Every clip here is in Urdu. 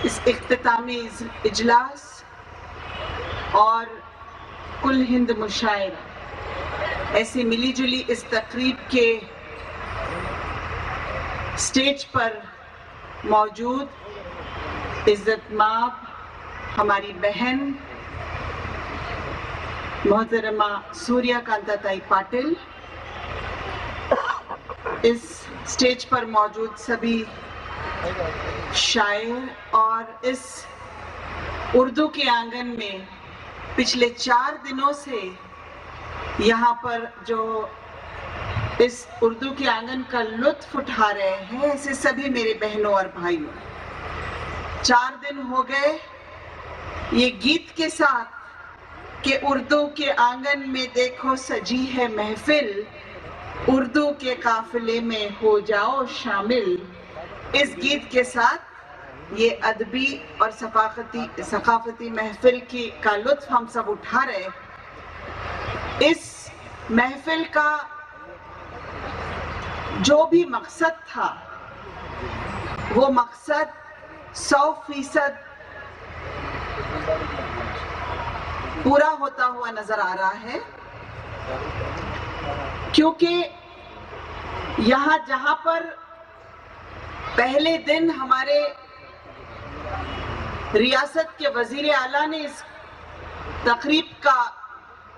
اس اختتامی اجلاس اور کل ہند مشاعرہ ایسی ملی جلی اس تقریب کے سٹیج پر موجود عزت مآب ہماری بہن محترمہ سوریا کانتا تائی پاٹل، اس سٹیج پر موجود سبھی شاعر اور اس اردو کے آنگن میں پچھلے 4 دنوں سے یہاں پر جو اس اردو کے آنگن کا لطف اٹھا رہے ہیں، ایسے سبھی میرے بہنوں اور بھائیوں، 4 دن ہو گئے یہ گیت کے ساتھ کہ اردو کے آنگن میں دیکھو سجی ہے محفل، اردو کے قافلے میں ہو جاؤ شامل، اس گیت کے ساتھ یہ ادبی اور ثقافتی محفل کا لطف ہم سب اٹھا رہے ہیں۔ اس محفل کا جو بھی مقصد تھا وہ مقصد 100% پورا ہوتا ہوا نظر آ رہا ہے، کیونکہ یہاں جہاں پر پہلے دن ہمارے ریاست کے وزیر اعلیٰ نے اس تقریب کا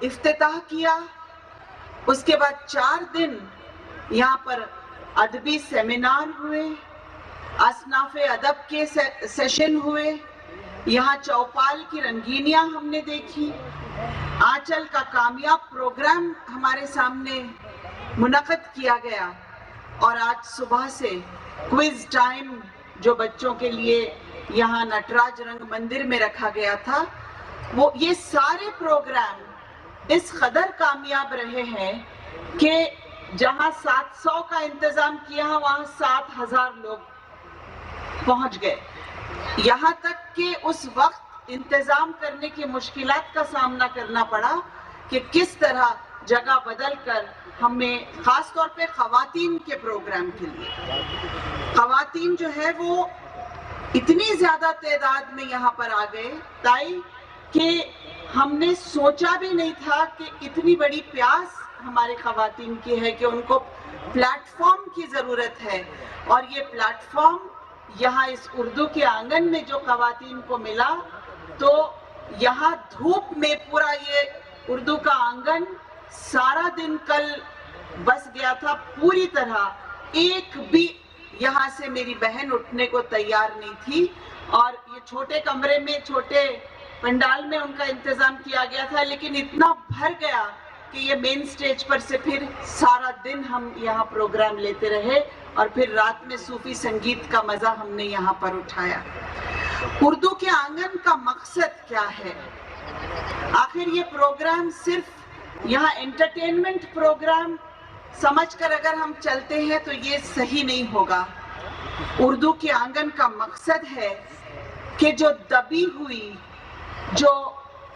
افتتاح کیا، اس کے بعد 4 دن یہاں پر ادبی سیمینار ہوئے، اصناف ادب کے سیشن ہوئے، یہاں چوپال کی رنگینیاں ہم نے دیکھی، آنچل کا کامیاب پروگرام ہمارے سامنے منعقد کیا گیا، اور آج صبح سے کوئز ٹائم جو بچوں کے لیے یہاں نٹراج رنگ مندر میں رکھا گیا تھا، یہ سارے پروگرام اس قدر کامیاب رہے ہیں کہ جہاں 700 کا انتظام کیا وہاں 7000 لوگ پہنچ گئے، یہاں تک کہ اس وقت انتظام کرنے کی مشکلات کا سامنا کرنا پڑا کہ کس طرح جگہ بدل کر ہمیں خاص طور پہ خواتین کے پروگرام کے لیے خواتین جو ہے وہ اتنی زیادہ تعداد میں یہاں پر آ گئے تائی کہ ہم نے سوچا بھی نہیں تھا کہ اتنی بڑی پیاس ہمارے خواتین کی ہے کہ ان کو پلیٹ فارم کی ضرورت ہے، اور یہ پلیٹ فارم یہاں اس اردو کے آنگن میں جو خواتین کو ملا، تو یہاں دھوپ میں پورا یہ اردو کا آنگن سارا دن کل بس گیا تھا پوری طرح، ایک بھی یہاں سے میری بہن اٹھنے کو تیار نہیں تھی، اور یہ چھوٹے کمرے میں چھوٹے پنڈال میں ان کا انتظام کیا گیا تھا، لیکن اتنا بھر گیا کہ یہ مین سٹیج پر سے پھر سارا دن ہم یہاں پروگرام لیتے رہے، اور پھر رات میں صوفی سنگیت کا مزہ ہم نے یہاں پر اٹھایا۔ اردو کے آنگن کا مقصد کیا ہے؟ آخر یہ پروگرام صرف یہاں انٹرٹینمنٹ پروگرام سمجھ کر اگر ہم چلتے ہیں تو یہ صحیح نہیں ہوگا۔ اردو کے آنگن کا مقصد ہے کہ جو دبی ہوئی، جو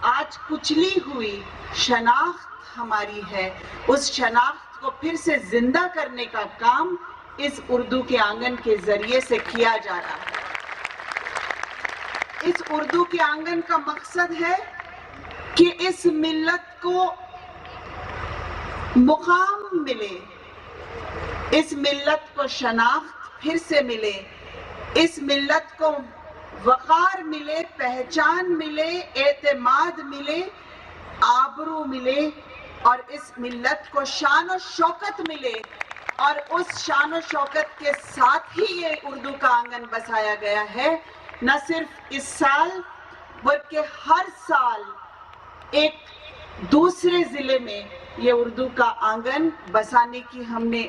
آج کچلی ہوئی شناخت ہماری ہے، اس شناخت کو پھر سے زندہ کرنے کا کام اس اردو کے آنگن کے ذریعے سے کیا جا رہا ہے۔ اس اردو کے آنگن کا مقصد ہے کہ اس ملت کو مقام ملے، اس ملت کو شناخت پھر سے ملے، اس ملت کو وقار ملے، پہچان ملے، اعتماد ملے، آبرو ملے، اور اس ملت کو شان و شوکت ملے، اور اس شان و شوکت کے ساتھ ہی یہ اردو کا آنگن بسایا گیا ہے، نہ صرف اس سال بلکہ ہر سال ایک دوسرے ضلع میں یہ اردو کا آنگن بسانے کی ہم نے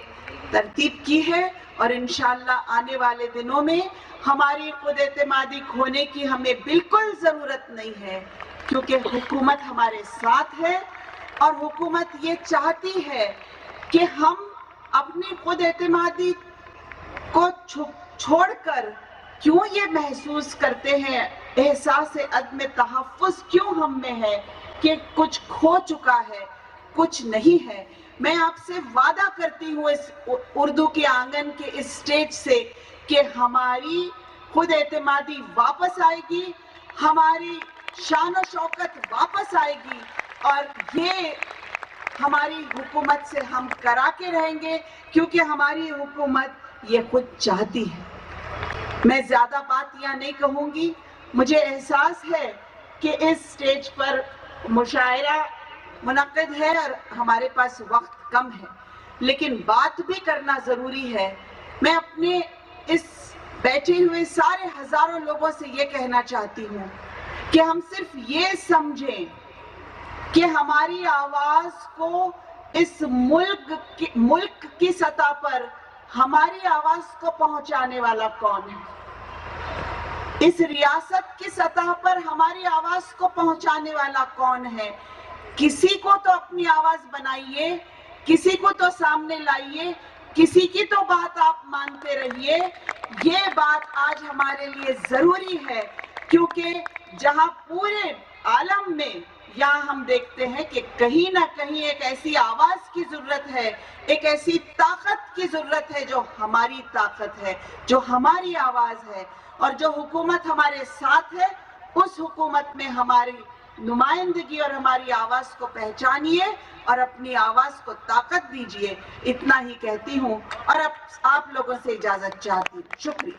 ترتیب کی ہے، اور انشاءاللہ آنے والے دنوں میں ہماری خود اعتمادی کھونے کی ہمیں بالکل ضرورت نہیں ہے، کیونکہ حکومت ہمارے ساتھ ہے، اور حکومت یہ چاہتی ہے کہ ہم اپنی خود اعتمادی کو چھوڑ کر کیوں یہ محسوس کرتے ہیں، احساس عدم تحفظ کیوں ہم میں ہے کہ کچھ کھو چکا ہے، کچھ نہیں ہے۔ میں آپ سے وعدہ کرتی ہوں اس اردو کے آنگن کے اس سٹیج سے کہ ہماری خود اعتمادی واپس آئے گی، ہماری شان و شوکت واپس آئے گی، اور یہ ہماری حکومت سے ہم کرا کے رہیں گے، کیونکہ ہماری حکومت یہ خود چاہتی ہے۔ میں زیادہ بات یہاں نہیں کہوں گی، مجھے احساس ہے کہ اس سٹیج پر مشاعرہ منعقد ہے اور ہمارے پاس وقت کم ہے، لیکن بات بھی کرنا ضروری ہے۔ میں اپنے اس بیٹھے ہوئے سارے ہزاروں لوگوں سے یہ کہنا چاہتی ہوں کہ ہم صرف یہ سمجھیں کہ ہماری آواز کو اس ملک کی سطح پر ہماری آواز کو پہنچانے والا کون ہے، اس ریاست کی سطح پر ہماری آواز کو پہنچانے والا کون ہے۔ کسی کو تو اپنی آواز بنائیے، کسی کو تو سامنے لائیے، کسی کی تو بات آپ مانتے رہیے۔ یہ بات آج ہمارے لیے ضروری ہے، کیونکہ جہاں پورے عالم میں یہاں ہم دیکھتے ہیں کہ کہیں نہ کہیں ایک ایسی آواز کی ضرورت ہے، ایک ایسی طاقت کی ضرورت ہے جو ہماری طاقت ہے، جو ہماری آواز ہے، اور جو حکومت ہمارے ساتھ ہے، اس حکومت میں ہماری نمائندگی اور ہماری آواز کو پہچانیے اور اپنی آواز کو طاقت دیجیے۔ اتنا ہی کہتی ہوں اور اب آپ لوگوں سے اجازت چاہتی ہوں۔ شکریہ۔